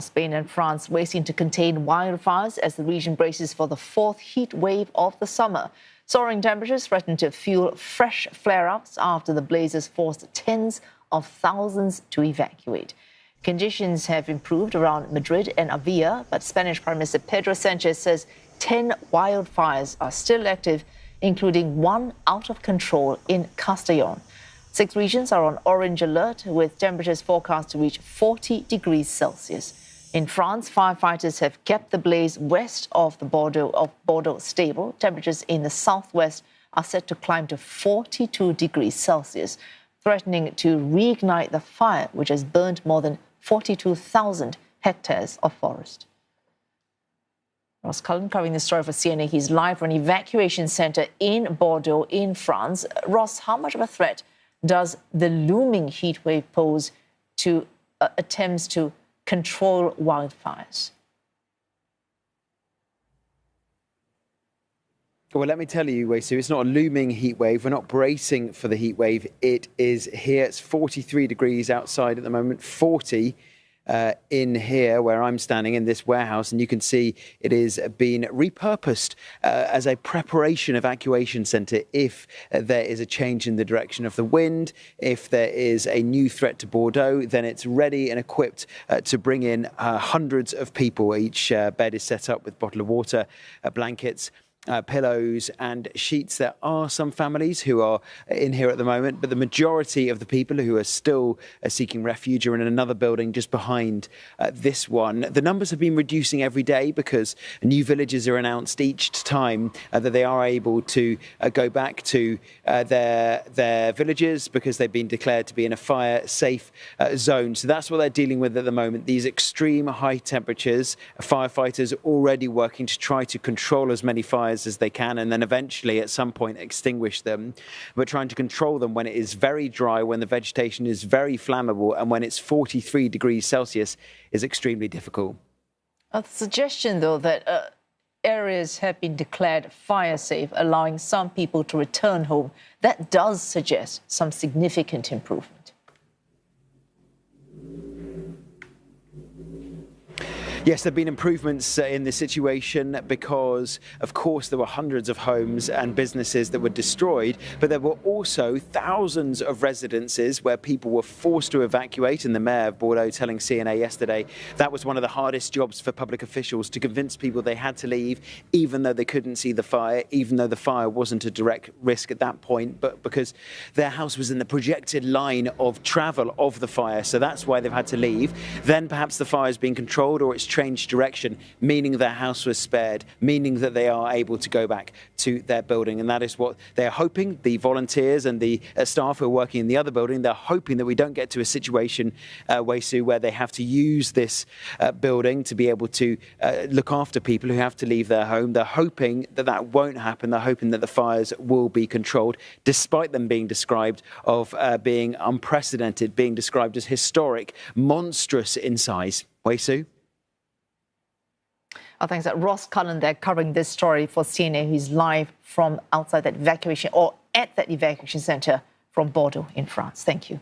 Spain and France racing to contain wildfires as the region braces for the fourth heat wave of the summer. Soaring temperatures threaten to fuel fresh flare-ups after the blazes forced tens of thousands to evacuate. Conditions have improved around Madrid and Avia, but Spanish Prime Minister Pedro Sanchez says 10 wildfires are still active, including one out of control in Castellón. 6 regions are on orange alert, with temperatures forecast to reach 40 degrees Celsius. In France, firefighters have kept the blaze west of the Bordeaux stable. Temperatures in the southwest are set to climb to 42 degrees Celsius, threatening to reignite the fire, which has burned more than 42,000 hectares of forest. Ross Cullen covering the story for CNA. He's live from an evacuation centre in Bordeaux in France. Ross, how much of a threat does the looming heatwave pose to attempts to control wildfires? Well, let me tell you, Wesu, it's not a looming heat wave. We're not bracing for the heat wave. It is here. It's 43 degrees outside at the moment, 40 in here where I'm standing in this warehouse. And you can see it is being repurposed as a preparation evacuation centre if there is a change in the direction of the wind. If there is a new threat to Bordeaux, then it's ready and equipped to bring in hundreds of people. Each bed is set up with a bottle of water, blankets, pillows and sheets. There are some families who are in here at the moment, but the majority of the people who are still seeking refuge are in another building just behind this one. The numbers have been reducing every day because new villages are announced each time that they are able to go back to their villages because they've been declared to be in a fire safe zone. So that's what they're dealing with at the moment. These extreme high temperatures. Firefighters already working to try to control as many fires as they can and then eventually at some point extinguish them. But trying to control them when it is very dry, when the vegetation is very flammable and when it's 43 degrees Celsius is extremely difficult. A suggestion, though, that areas have been declared fire safe, allowing some people to return home, that does suggest some significant improvement. Yes, there have been improvements in the situation because, of course, there were hundreds of homes and businesses that were destroyed, but there were also thousands of residences where people were forced to evacuate. And the mayor of Bordeaux telling CNA yesterday that was one of the hardest jobs for public officials, to convince people they had to leave, even though they couldn't see the fire, even though the fire wasn't a direct risk at that point, but because their house was in the projected line of travel of the fire. So that's why they've had to leave. Then perhaps the fire is being controlled or it's changed direction, meaning their house was spared, meaning that they are able to go back to their building. And that is what they're hoping. The volunteers and the staff who are working in the other building, they're hoping that we don't get to a situation, Wesu, where they have to use this building to be able to look after people who have to leave their home. They're hoping that that won't happen. They're hoping that the fires will be controlled, despite them being described of being unprecedented, being described as historic, monstrous in size. Wesu? Thanks. Ross Cullen there covering this story for CNA, who's live from outside that evacuation or at that evacuation centre from Bordeaux in France. Thank you.